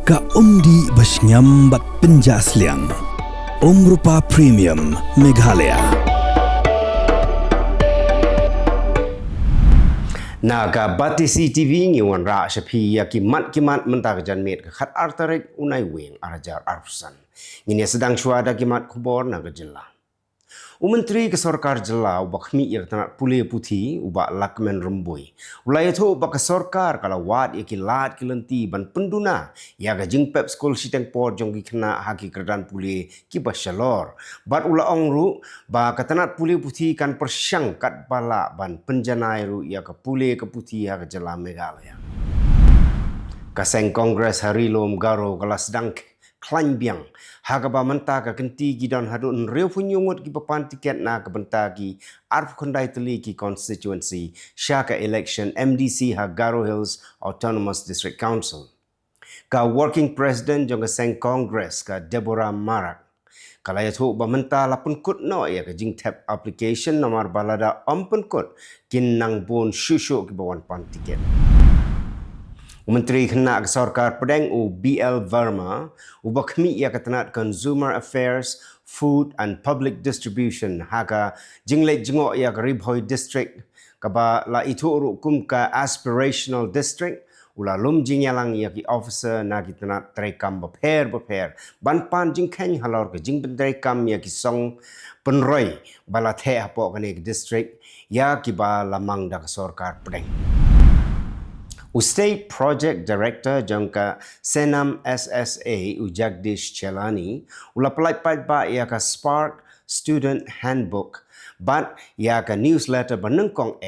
Ka umdi basnyam bat penjasliang. Rupa Premium Meghalaya. Naga bati CTV ngiwan ra shapi ya kimat mentah janmet khat Tarik Naiwieng arajar arpusan. Ngini sedang syuada kimat Khubor naga Jylla. Menteri Kesorkar Jylla ubak khmi ir tanat pulih putih ubak lakmen rembui. Ulai itu ubak kesorkar kalau wad iki lat kilenti ban penduna ya gajing pep skol siteng por jong kena haki kerdan pulih ki basyalor. Bat ula ongru ba katanat pulih putih kan persyang kat bala ban penjanai ru ya ke pulih ke putih ya ke Jylla Meghalaya. Kaseng Kongres hari lom garo kala sedang Naiwieng hagaba mentah ka kenti gidan hadun reu punyungut ki papan tiket na ka benta ki arf kondai teli ki constituency syaka election MDC Garo Hills Autonomous District Council ka working president jong Kaseng Congress ka Deborah Marak kala ya thu ba menta lapun kut no ya ka jing tap application nomor balada ampun kut kin nang bon shushu ki bawan pan tiket. Menteri Kena Kesorkar Pedeng BL Verma ubak khmi ya katanat Consumer Affairs, Food and Public Distribution haka jinglet jengok ya Ribhoi District kaba la itu urukum ka Aspirational District ula lum jingyalang ya ki officer na kitanat trekam beper ban pan jing khen halor ke jing trekam ya ki song penroi bala the apo kane district ya ki ba lamang da Kesorkar Pedeng. State Project Director jangka Senam SSA Jagdish Chelani ula pelai ba ia ka Spark Student Handbook but ia ka newsletter benengkong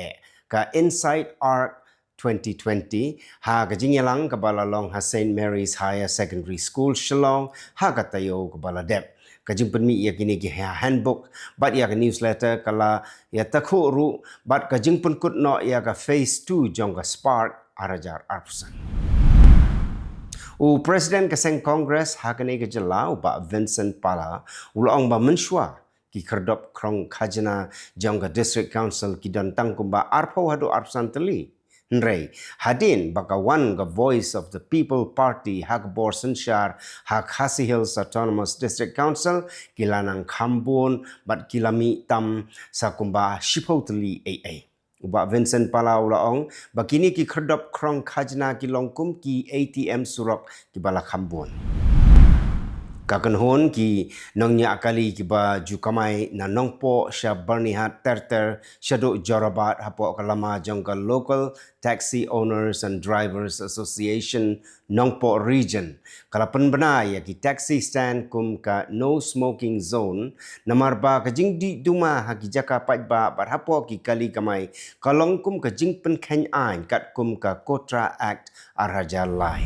ka Insight Arc 2020 ha ka jingyalang ka balalong ha St. Mary's Higher Secondary School Shillong ha ka tayo ka baladep kajing penmi ia kini ki handbook but ia ka newsletter kala ia takhu ru but kajing penkut no ia ka phase 2 jangka Spark arajar arpusan. Presiden Kaseng Kongres hakane ke Jylla ubak Vincent Pala ulang ba mensyua ki kerdop krong khajana jangka District Council ki dan tangkumba arpau hadu arpusan teli. Nrei hadin bakawan the Voice of the People Party Khubor sensyar hak Khasi Hills Autonomous District Council kilanang Khambon bat kilami tam sakumba shipau teli AA. Ubak Vincent Pala ulaong bakini ki kerdop krong khajna ki longkum ki ATM surok ki bala Khambon. Kakenhon ki nongnya akali ki ba jukamai na nongpo sya bernihat terter syaduk jarabat hapo kalama jongka Local Taxi Owners and Drivers Association nongpo region kala penbena ya ki taxi stand kum ka no smoking zone namar ba ka jing di duma ha ki jaka pat ba bar hapo ki kali kamai kalong kum ka jing pen khen ain kat kum ka Kotra Act arhaja lai.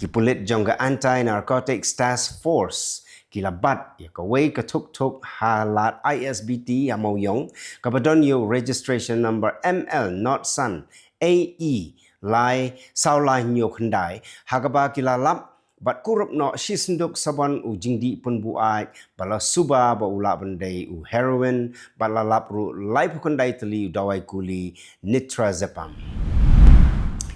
Kipulit jongga Anti-Narcotics Task Force kilabat ya kawai ketuk-tuk halat ISBT Naiwieng kabadonyo registration number ML not Sun AE lai saulai nyo khendai hagaba kilalap bat kurup no shisnduk saban jingdi penbuai bala suba ba ula bandai heroin balalap ru lai pukandai teli dawai kuli nitrazepam.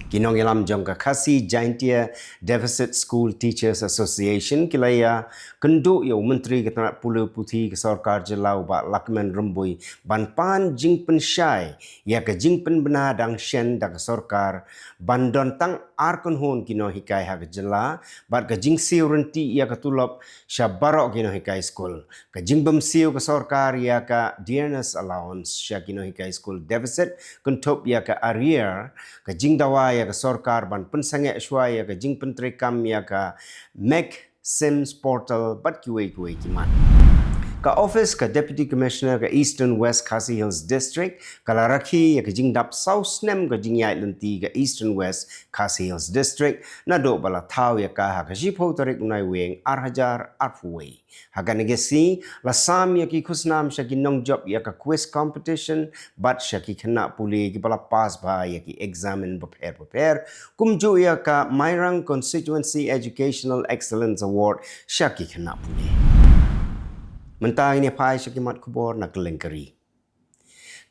Kinong ilam jongka Khasi Jaintia Deficit School Teachers Association kilaya kendu yo menteri ketanat pulih putih Kesorkar Jylla ubak lakmen rembui ban pan jing pensyai ya ke jing penbena dang syen da Kesorkar ban don tang arkon hon kino hikai ha ke Jylla bat ke jing siu renti ya ke tulop syabarok kino hikai school ke jing bemsiu Kesorkar ya ka dearness allowance sya kino hikai school deficit kentup ya ke arrear ke jing dawa ya ke Sorkar ban pensange syua ya ke jing pentrekam ya ke Make Sims portal bat kuai kimat. Ka office ka Deputy Commissioner ka Eastern West Khasi Hills District kala rakhi ya ke jing dap South Snem ka jing yai lenti ka Eastern West Khasi Hills District na do bala tau ya ka ha ka shipau Tarik Naiwieng arhajar arfuwei. Haga negesi la sam ya ki khusnam syaki nong job ya ka quiz competition bat syaki kena pulih ki bala pass ba ya ki examine beper kumju ya ka Mairang Constituency Educational Excellence Award syaki kena pulih. Mentah ini pai syakimat Khubor na Kylleng keri.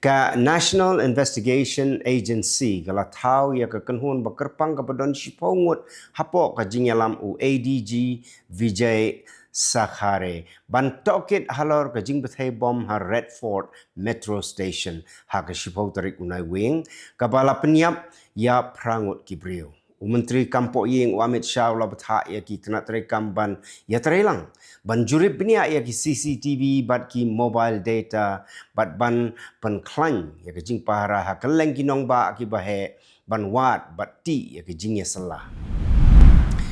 Ka National Investigation Agency kala tahu ya ka kenhun bakerpang kabadon sipongut hapo ka jingalam u ADG Vijay Sakhare ban tokit halor ka jing Pyrthei bom ha Redford Metro Station ha ka sipau Tarik Naiwieng kabala penyap ya prangut kibriu. Menteri Kampok Ying Amit Shah ula betha ya ki kena terekam ban ya terelang ban jurip benia ya ki CCTV bat ki mobile data bat ban penklan ya ki jing pahara ha Kylleng kinong ba ki bahe ban wat bat ti ya ki jing ya salah.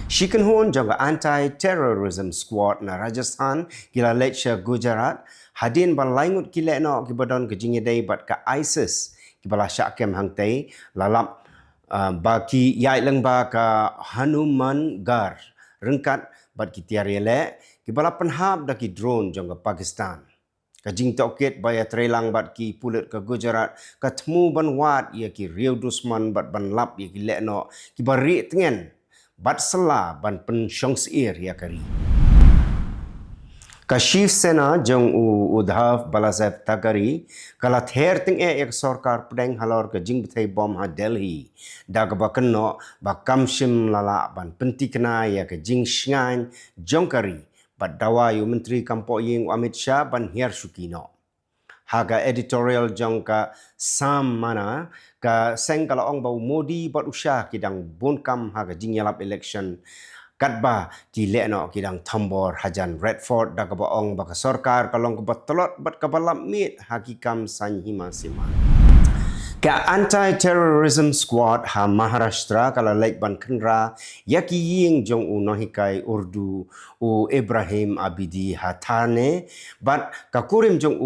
Shikan hon jaga anti-terrorism squad na Rajasthan kila Lecture Gujarat hadin ban laingut kile no ki badon ke jing dai bat ka ISIS ki bala syakem hangtai lalap baki Kylleng ba ka Hanuman Gar rengkat bat ki tiarele ki bala penhab da ki drone jong Pakistan ka jing tokit baya trelang bat ki pulut ke Gujarat ka temu ban wat ya ki Rio Dusman bat ban lap ya ki lekno ki bari tengen bat sela ban pen syongsir ya kari ka Shiv Sena jong Udhav Balasav Thakare kala ther ting ek sarkar pedeng halor ke jing Pyrthei bom ha Delhi da ka bakenno ba kamshim lala ban penti kena ya ke jing shngan jong kari bat dawa yu Menteri Kampok Ying Amit Shah ban hiar sukino haga editorial jong ka sam mana ka seng kala ong bau Modi bat usah kidang bonkam haga jing yalap election katba ki lekno kidang tambor hajan Redford da ka baong baka sarkar kalong ka batolot bat ka balap mit hakikam sanhima sima ka anti-terrorism squad ha Maharashtra kala lek ban kendra yaki ying jong nohikai Urdu u Ibrahim Abidi ha Thane bat ka kurim jong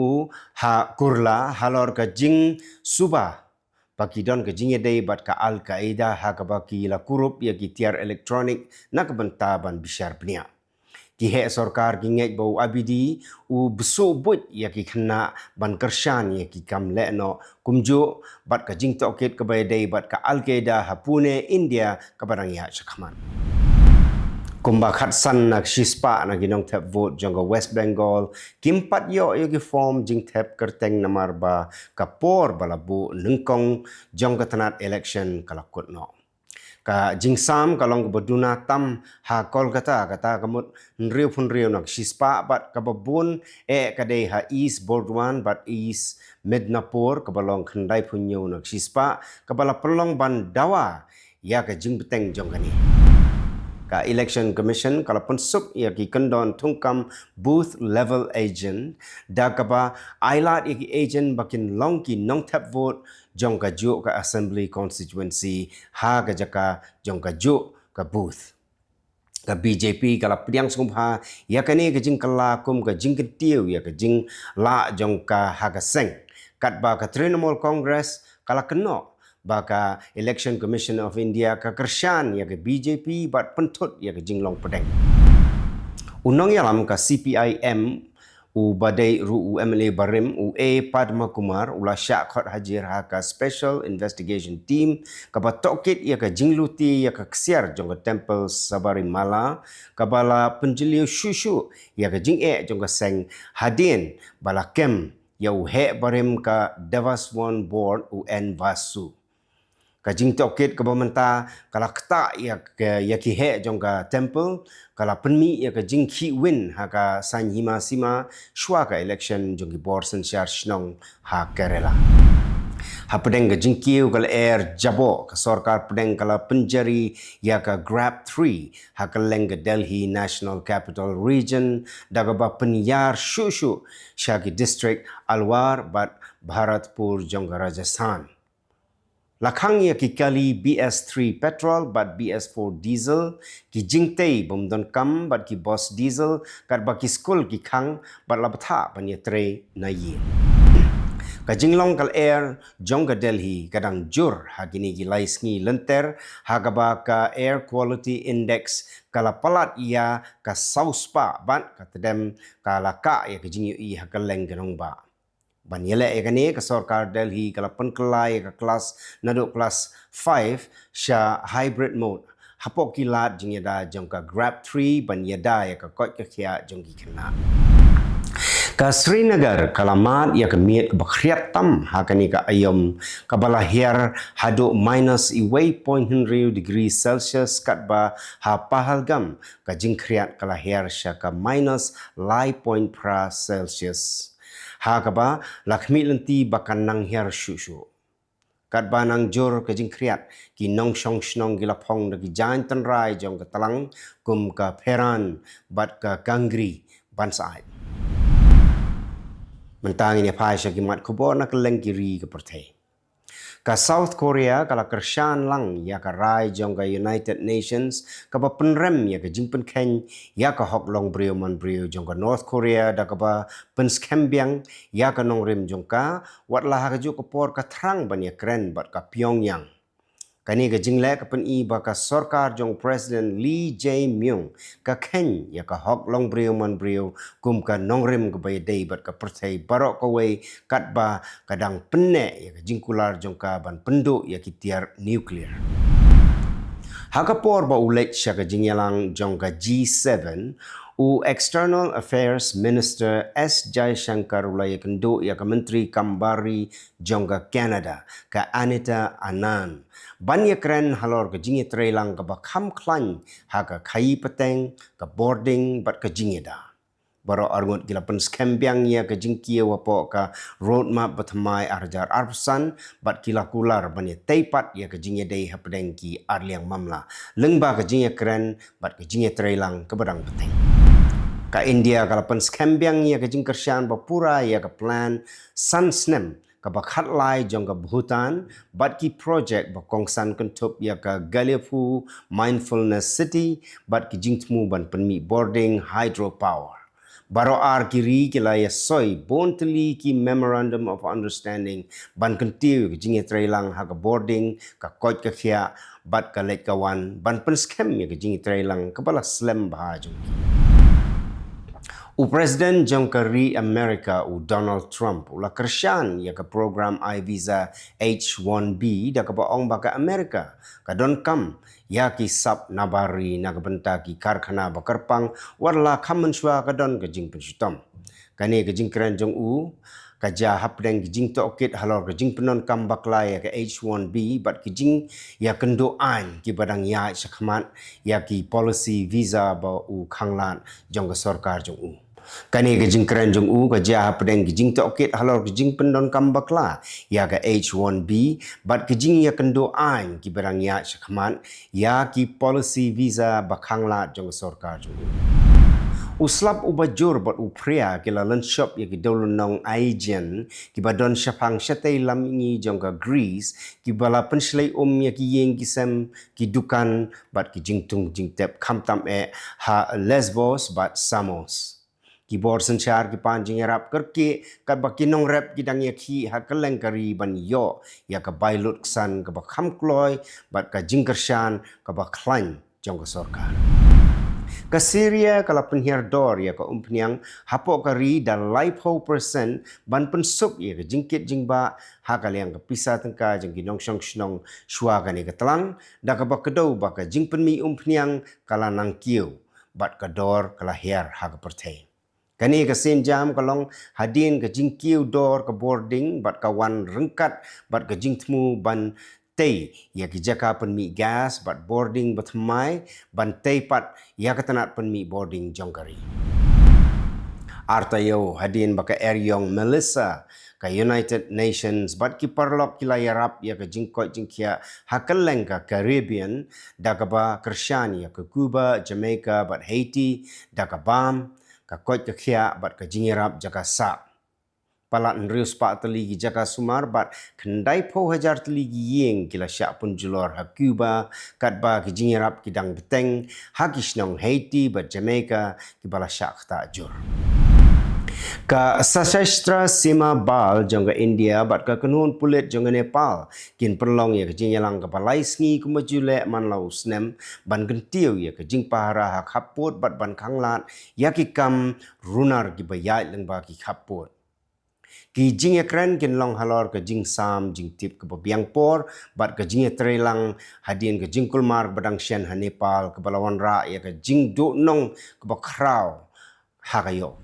ha Kurla halor ka jing Subah baki don ke jingye day bat ka Al-Qaeda ha ka baki la kurup ya ki tiar elektronik na ka banta ban bishar pnia. Ki he sarkar ki ngej bau Abidi u beso but ya ki kena ban kershan ya ki kam lekno kumjo bat ka jing tokit ka bay day bat ka Al-Qaeda ha Pune India ka barang ya chakman. Kumba khatsan nak shispa na ginong tap vote jangga West Bengal kimpat yo yo ki form jing tap kerteng namar ba kapor balabu nengkong jangga tanat election kalakut no ka jing sam kalong beduna tam ha Kolkata kata kamut nriu pun riu nak shispa bat kababun kadai ha East Burdwan bat East Midnapur kabalong khandai punyo nak shispa kabala pelong ban dawa ya ka jing beteng jangga ni ka election commission kala pensup ya ki kendon tungkam booth level agent da ka ba ailat ya ki agent bakin long ki nong tap vote jong ka juk ka assembly constituency ha ka jaka jong ka juk ka booth ka BJP kala pediang sungha ya kani ka jing kala kum ka jing ketiu ya ka jing la jong ka ha ka seng kat ba ka Trinamool Congress kala keno baka Election Commission of India ka kershan ya ke BJP bat pentut ya ke jinglong pedeng. Unang yalam ka CPIM u badai ru u MLA Barim u A Padma Kumar ula syak khot hajir ha ka Special Investigation Team ka batokit ya ke jingluti ya ke ksiar jong ka Temple Sabarimala ka bala penjeliu shushu ya ke jing jong ka seng hadin bala kem ya u he Barim ka Devaswan Board u N Vasu ka jing tokit ka bamenta kala kta ya ki he jong ka temple kala penmi ya ka jing ki win ha ka san hima sima shwa ka election jong ki borsen shar shnong ha Kerala ha pedeng ka jing kiu kala air jabo ka sarkar pedeng kala penjari ya ka grab 3 ha Kylleng ka Delhi National Capital Region daga ba penyar shushu shaki district Alwar bat Bharatpur jong ka Rajasthan Lakhang ya ki kali BS3 petrol bat BS4 diesel ki jingtei bomdon kam bat ki boss diesel kat ba ki skul ki khang bat labtha pan ye tre na ye ka jinglong kal air jongga Delhi kadang jur hagini ki laisngi lenter hagaba ka air quality index kala palat ya ka sauspa bat ka tedem kala ka ya ki jingyu i hakaleng ganong ba ban yele ekani ka sarkar Delhi kala penkelai ka kelas naduk kelas 5 sha hybrid mode hapok kilat jingeda jongka grab 3 ban yada ya ka kot ka khia jongki khana Ka Srinagar kalamat ya kemiet bakriat tam hakani ka ayom kabalahir hadu minus iway point henry degree Celsius katba ha pahalgam ka jingkriat kalahir sya ka minus lai point pra Celsius. Ha kaba lakmi lenti bakan nang hiar syusyu. Kat banang jor ke jingkriat ki nong shong shnong gila pong da ki jain tenrai jong ke talang kum ka peran bat ka gangri bansai. Mentang ini pai sya ki mat Khubor na Kylleng kiri ke Pyrthei. Ka South Korea kala kershan lang ya ka rai jong ka United Nations ka ba penrem ya ka jingpen ken ya ka hok long brio man brio jong ka North Korea da ka ba penskembiang ya ka nong rim jong ka wat lah ka ju ka por ka thrang ban ya kren bat ka Pyongyang. Kani ka jingle ka pen i ba ka sarkar jong President Lee Jae-myung ka ken ya ka hok long brio man brio kum ka nong rim ka ba day bat ka Pyrthei barok ka way kat ba kadang penne ya ka jingkular jong ka ban penduk ya ki tiar nuklear. Hakapor ba ulet siya ka jingyalang jong ka G7 u External Affairs Minister S. Jaishankar ulay kendo ya ka Menteri Kambari jong ka Canada ka Anita Anand. Banyak keren halor ke jingi trailang ke bakam klan ha ke kai peteng ke boarding bat ke jingi da. Baro arngut gila pen skembiang ya ke jingkia wapo ke roadmap batmai arjar arpusan bat kila kular bani teipat ya ke jingi day hapedeng ki arliang mamla. Lengba ke jingi keren bat ke jingi trailang ke badang peteng. Ka India kala pen skembiang ya ke jingkersyan bapura ya ke plan sun snem kabakhat lai jong ka Bhutan bat ki project bakongsan kentup ya ka Galiapu Mindfulness City bat ki jingtmu ban penmi boarding hydropower. Baro ar kiri kila ya soy bonteli ki Memorandum of Understanding ban kentiu ki jingi trailang ha ka boarding ka koj ka khia bat ka let kawan ban pen scam ya ki jingi trailang kabala slem bahajong. U Presiden jong kari Amerika u Donald Trump ula kersyan ya ke program I-Visa H-1B da ke baong baka Amerika ka don kam ya ki sap nabari na ke benta ki karkhana bakarpang warla kamen shwa ka don ke jing penshutam. Kani ke jing keren jong u kaja hapdeng ki jing tokit halor ke jing penon kam bakla ya ke H-1B bat ki jing ya kendo an ki badang ya syakmat ya ki policy visa ba u khanglan jong ke sarkar jong u. Kani ke jing keren jong u ka ja pedeng ke jing tokit halor ke jing pendon kambakla ya ka H1B bat ke jing ya kendo an ki berang ya syakman ya ki policy visa bakhangla jong sarkar jong u. Uslap ubajur bat upria ke la shop ya ki dolunong Naiwieng ki badon syapang syatay lamingi jong ka Greece ki bala penslay ya ki yeng ki sem ki dukan bat ki jing tung jing tep kamtam ha Lesbos bat Samos. Keyboard senchar ki panjing rap kerke kat bakinong rap ki dang yakhi ha Kylleng kari ban yo ya ka bailut ksan ka bakham kloy bat ka jingkersyan ka bakhlan jong ka sarkar. Ka Syria kala penhiar dor ya ka umpniang hapok kari dan laipo persen ban pensup ya ka jingkit jingba ha kaliang ka pisah tengka jeng ki nongshong shnong shwa ka ni ka telang da ka bakedau ba ka jingpenmi umpniang kala nang kiu bat ka dor kala hiar ha ka Pyrthei. Kani ka jam kalong hadin ka jingkiu dor ka boarding bat kawan rengkat bat ka jingtmu ban tei ya ki jaka penmi gas bat boarding bat mai ban tei pat ya ka tanat penmi boarding jongkari. Artayo hadin baka eryong Melissa ka United Nations bat ki parlop kila yarap ya ka jingkot jingkia ha Kylleng ka Caribbean da ka ba kersyan ya ka Cuba, Jamaica bat Haiti da ka Bam ka koj ka khia bat ka jingirap jaka sa. Palat nrius pa teli ki jaka sumar bat kendai po hajar teli ki yeng kila syak pun julor ha Cuba kat ba ki jingirap ki dang beteng ha ki shnong Haiti bat Jamaica ki bala syak ta jur. Ka Sashastra Sima Bal jong ka India bat ka kenun pulit jong ka Nepal kin perlong ya ka jingyalang ka balai sngi kumajule man lau snem ban gentiu ya ka jing pahara ha khaput bat ban khanglat ya ki kam runar ki bayat leng ba ki khaput. Ki jing ya kren kin long halor ka jing sam jing tip ka babiang por bat ka jing ya trelang hadin ka jing kulmar badang shen ha Nepal ka balawan ra ya ka jing do nong ka bakraw ha kayo.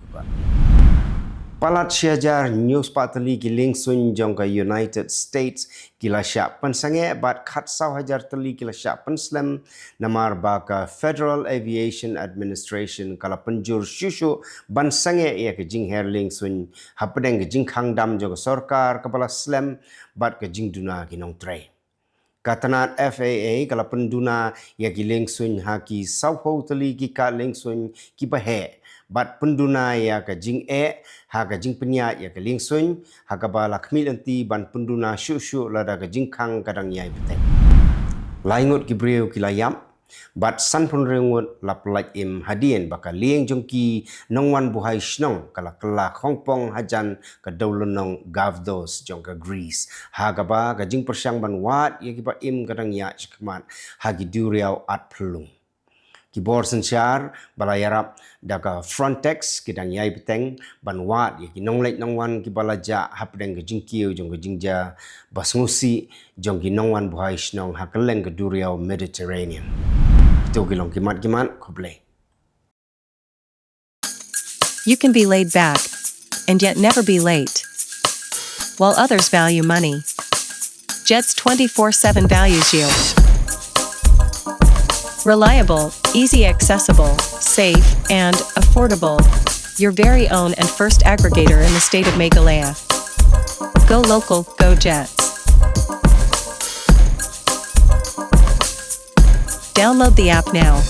Palat syajar news patali Kylleng sun jong ka United States kila syak pensange bat khat sau hajar tali kila syak penslam namar ba ka Federal Aviation Administration kala penjur syushu ban sange ya ke jing herling sun hapedeng ke jing khangdam jong sarkar kepala slam bat ke jing duna ginong tray. Katanat FAA kala penduna ya Kylleng sun haki sau ho tali ki ka leng sun ki bahe bat penduna ya ka jing ha ka jing penya ya ka ling sun ha ka ba lakmi anti ban penduna syu lada ka jing khang kadang yai betek laingut ki breu ki layam bat san pun rengut lap like im hadien baka lieng jongki nongwan buhai snong kala kala hongpong hajan ka dowlonong gavdos jong ka Greece ha ka ba ka jing persyang ban wat ya ki ba im kadang ya chikmat ha gi duriau at pelung Khubor sensyar balayarap daga frontex kidang yai beteng banwat ya kinonglek nongwan ki balaja hapdeng ke jingkiu jong ke jingja basngusi jong ki nongwan buhai snong ha Kylleng ke duriau Mediterranean itu gilong kimat koble. You can be laid back and yet never be late. While others value money, Jet's 24/7 values you. Reliable, easy accessible, safe, and affordable. Your very own and first aggregator in the state of Meghalaya. Go local, go Jets. Download the app now.